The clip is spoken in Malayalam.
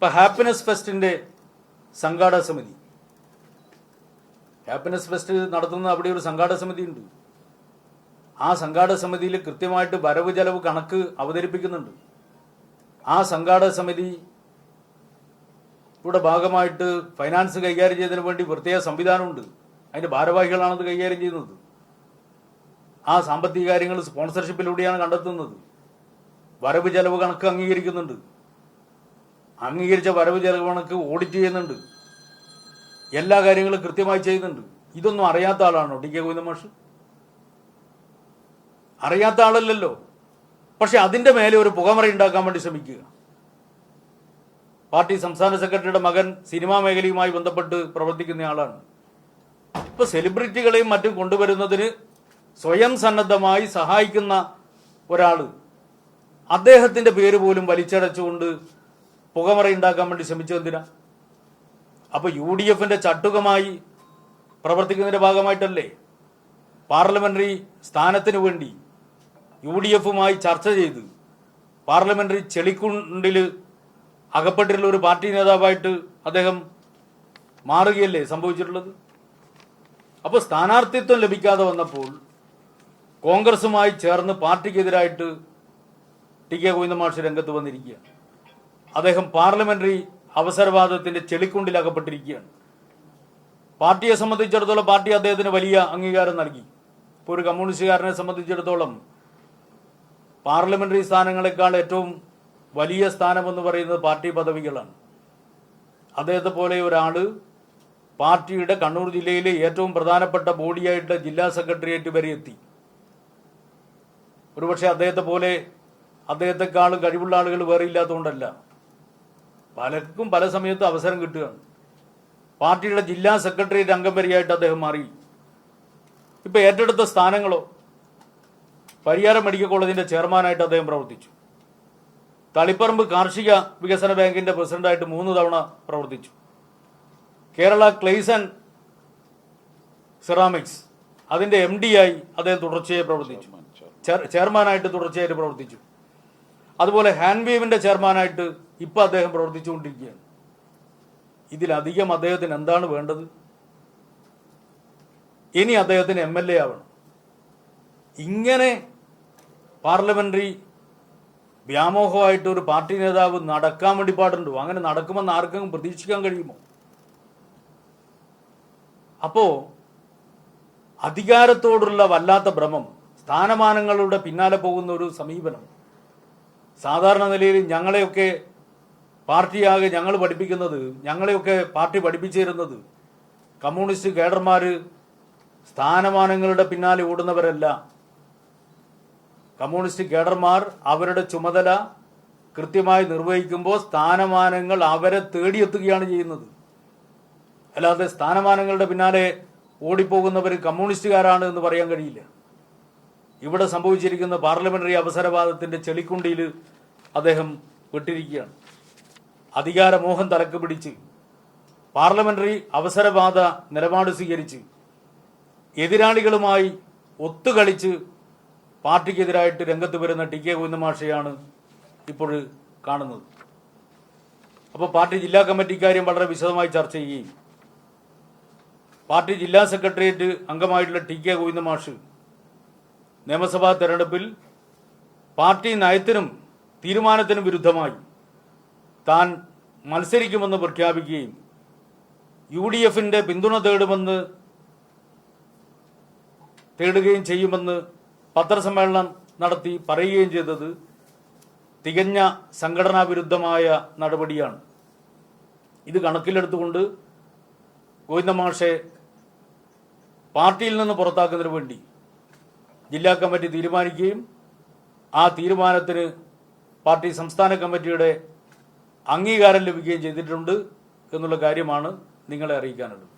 ഇപ്പം ഹാപ്പിനെസ് ഫെസ്റ്റിൻ്റെ സംഘാടക സമിതി, ഹാപ്പിനെസ് ഫെസ്റ്റ് നടത്തുന്ന അവിടെ ഒരു സംഘാടക സമിതി ഉണ്ട്. ആ സംഘാടക സമിതിയിൽ കൃത്യമായിട്ട് വരവ് ചെലവ് കണക്ക് അവതരിപ്പിക്കുന്നുണ്ട്. ആ സംഘാടക സമിതി ഇവിടെ ഭാഗമായിട്ട് ഫൈനാൻസ് കൈകാര്യം ചെയ്തതിന് വേണ്ടി പ്രത്യേക സംവിധാനമുണ്ട്. അതിൻ്റെ ഭാരവാഹികളാണത് കൈകാര്യം ചെയ്യുന്നത്. ആ സാമ്പത്തിക കാര്യങ്ങൾ സ്പോൺസർഷിപ്പിലൂടെയാണ് കണ്ടെത്തുന്നത്. വരവ് ചെലവ് കണക്ക് അംഗീകരിക്കുന്നുണ്ട്. അംഗീകരിച്ച വരവ് ചെലവ് കണക്ക് ഓഡിറ്റ് ചെയ്യുന്നുണ്ട്. എല്ലാ കാര്യങ്ങളും കൃത്യമായി ചെയ്യുന്നുണ്ട്. ഇതൊന്നും അറിയാത്ത ആളാണോ ടി കെ ഗോവിന്ദൻ മാഷ്? അറിയാത്ത ആളല്ലല്ലോ. പക്ഷെ അതിൻ്റെ മേലെ ഒരു പുകമറ ഉണ്ടാക്കാൻ വേണ്ടി ശ്രമിക്കുക. പാർട്ടി സംസ്ഥാന സെക്രട്ടറിയുടെ മകൻ സിനിമാ മേഖലയുമായി ബന്ധപ്പെട്ട് പ്രവർത്തിക്കുന്ന ആളാണ്. ഇപ്പൊ സെലിബ്രിറ്റികളെയും മറ്റും കൊണ്ടുവരുന്നതിന് സ്വയം സന്നദ്ധമായി സഹായിക്കുന്ന ഒരാള് അദ്ദേഹത്തിന്റെ പേര് പോലും വലിച്ചടച്ചുകൊണ്ട് പുകമറ ഉണ്ടാക്കാൻ വേണ്ടി ശ്രമിച്ചതെന്തിനാ? അപ്പൊ UDF ചട്ടുകമായി പ്രവർത്തിക്കുന്നതിന്റെ ഭാഗമായിട്ടല്ലേ പാർലമെന്ററി സ്ഥാനത്തിന് വേണ്ടി UDF ചർച്ച ചെയ്ത് പാർലമെന്ററി ചെളിക്കുണ്ടിൽ അകപ്പെട്ടിട്ടുള്ള ഒരു പാർട്ടി നേതാവായിട്ട് അദ്ദേഹം മാറുകയല്ലേ സംഭവിച്ചിട്ടുള്ളത്? അപ്പോൾ സ്ഥാനാർത്ഥിത്വം ലഭിക്കാതെ വന്നപ്പോൾ കോൺഗ്രസുമായി ചേർന്ന് പാർട്ടിക്കെതിരായിട്ട് ടി കെ ഗോവിന്ദൻ മാഷ് രംഗത്ത് വന്നിരിക്കുകയാണ്. അദ്ദേഹം പാർലമെന്ററി അവസരവാദത്തിന്റെ ചെളിക്കുണ്ടിൽ അകപ്പെട്ടിരിക്കുകയാണ്. പാർട്ടിയെ സംബന്ധിച്ചിടത്തോളം പാർട്ടി അദ്ദേഹത്തിന് വലിയ അംഗീകാരം നൽകി. ഇപ്പോൾ ഒരു കമ്മ്യൂണിസ്റ്റുകാരനെ സംബന്ധിച്ചിടത്തോളം പാർലമെന്ററി സ്ഥാനങ്ങളെക്കാൾ ഏറ്റവും വലിയ സ്ഥാനമെന്ന് പറയുന്നത് പാർട്ടി പദവികളാണ്. അദ്ദേഹത്തെ പോലെ ഒരാള് പാർട്ടിയുടെ കണ്ണൂർ ജില്ലയിലെ ഏറ്റവും പ്രധാനപ്പെട്ട ബോഡിയായിട്ട് ജില്ലാ സെക്രട്ടേറിയറ്റ് വരെ എത്തി. ഒരുപക്ഷെ അദ്ദേഹത്തെക്കാളും കഴിവുള്ള ആളുകൾ വേറെ ഇല്ലാത്തതുകൊണ്ടല്ല, പലർക്കും പല സമയത്തും അവസരം കിട്ടുകയാണ്. പാർട്ടിയുടെ ജില്ലാ സെക്രട്ടേറിയറ്റ് അംഗം വരെയായിട്ട് അദ്ദേഹം മാറി. ഇപ്പൊ ഏറ്റെടുത്ത സ്ഥാനങ്ങളോ, പരിയാരം മെഡിക്കൽ കോളേജിന്റെ ചെയർമാനായിട്ട് അദ്ദേഹം പ്രവർത്തിച്ചു. തളിപ്പറമ്പ് കാർഷിക വികസന ബാങ്കിന്റെ പ്രസിഡന്റായിട്ട് 3 തവണ പ്രവർത്തിച്ചു. കേരള ക്ലേസ് ആൻഡ് സെറാമിക്സ് അതിന്റെ MD ആയി അദ്ദേഹം തുടർച്ചയായി പ്രവർത്തിച്ചു. ചെയർമാനായിട്ട് തുടർച്ചയായിട്ട് പ്രവർത്തിച്ചു. അതുപോലെ ഹാൻഡ്വേവിന്റെ ചെയർമാനായിട്ട് ഇപ്പൊ അദ്ദേഹം പ്രവർത്തിച്ചുകൊണ്ടിരിക്കുകയാണ്. ഇതിലധികം അദ്ദേഹത്തിന് എന്താണ് വേണ്ടത്? ഇനി അദ്ദേഹത്തിന് MLA ആവണം. ഇങ്ങനെ പാർലമെന്ററി വ്യാമോഹമായിട്ട് ഒരു പാർട്ടി നേതാവ് നടക്കാൻ വേണ്ടി പാടുണ്ടോ? അങ്ങനെ നടക്കുമെന്ന് ആർക്കെങ്കിലും പ്രതീക്ഷിക്കാൻ കഴിയുമോ? അപ്പോ അധികാരത്തോടുള്ള വല്ലാത്ത ഭ്രമം, സ്ഥാനമാനങ്ങളുടെ പിന്നാലെ പോകുന്ന ഒരു സമീപനം, സാധാരണ നിലയിൽ ഞങ്ങളെയൊക്കെ പാർട്ടിയാകെ ഞങ്ങൾ പഠിപ്പിക്കുന്നത്, ഞങ്ങളെയൊക്കെ പാർട്ടി പഠിപ്പിച്ചിരുന്നത് കമ്മ്യൂണിസ്റ്റ് കേഡർമാര് സ്ഥാനമാനങ്ങളുടെ പിന്നാലെ ഓടുന്നവരല്ല. കമ്മ്യൂണിസ്റ്റ് കേഡർമാർ അവരുടെ ചുമതല കൃത്യമായി നിർവഹിക്കുമ്പോൾ സ്ഥാനമാനങ്ങൾ അവരെ തേടിയെത്തുകയാണ് ചെയ്യുന്നത്. അല്ലാതെ സ്ഥാനമാനങ്ങളുടെ പിന്നാലെ ഓടിപ്പോകുന്നവർ കമ്മ്യൂണിസ്റ്റുകാരാണ് എന്ന് പറയാൻ കഴിയില്ല. ഇവിടെ സംഭവിച്ചിരിക്കുന്ന പാർലമെന്ററി അവസരവാദത്തിന്റെ ചെളിക്കുണ്ടിയിൽ അദ്ദേഹം വിട്ടിരിക്കുകയാണ്. അധികാരമോഹം തലക്ക് പിടിച്ച് പാർലമെന്ററി അവസരവാദ നിലപാട് സ്വീകരിച്ച് എതിരാളികളുമായി ഒത്തുകളിച്ച് പാർട്ടിക്കെതിരായിട്ട് രംഗത്ത് വരുന്ന ടി കെ ഗോവിന്ദൻ മാഷെയാണ് ഇപ്പോൾ കാണുന്നത്. അപ്പോൾ പാർട്ടി ജില്ലാ കമ്മിറ്റി കാര്യം വളരെ വിശദമായി ചർച്ച ചെയ്യുകയും പാർട്ടി ജില്ലാ സെക്രട്ടേറിയറ്റ് അംഗമായിട്ടുള്ള ടി കെ ഗോവിന്ദൻ മാഷ് നിയമസഭാ തെരഞ്ഞെടുപ്പിൽ പാർട്ടി നയത്തിനും തീരുമാനത്തിനും വിരുദ്ധമായി താൻ മത്സരിക്കുമെന്ന് പ്രഖ്യാപിക്കുകയും UDF പിന്തുണ തേടുകയും ചെയ്യുമെന്ന് പത്രസമ്മേളനം നടത്തി പറയുകയും ചെയ്തത് തികഞ്ഞ സംഘടനാ വിരുദ്ധമായ നടപടിയാണ്. ഇത് കണക്കിലെടുത്തുകൊണ്ട് ഗോവിന്ദൻ മാഷെ പാർട്ടിയിൽ നിന്ന് പുറത്താക്കുന്നതിന് വേണ്ടി ജില്ലാ കമ്മിറ്റി തീരുമാനിക്കുകയും ആ തീരുമാനത്തിന് പാർട്ടി സംസ്ഥാന കമ്മിറ്റിയുടെ അംഗീകാരം ലഭിക്കുകയും ചെയ്തിട്ടുണ്ട് എന്നുള്ള കാര്യമാണ് നിങ്ങളെ അറിയിക്കാനുള്ളത്.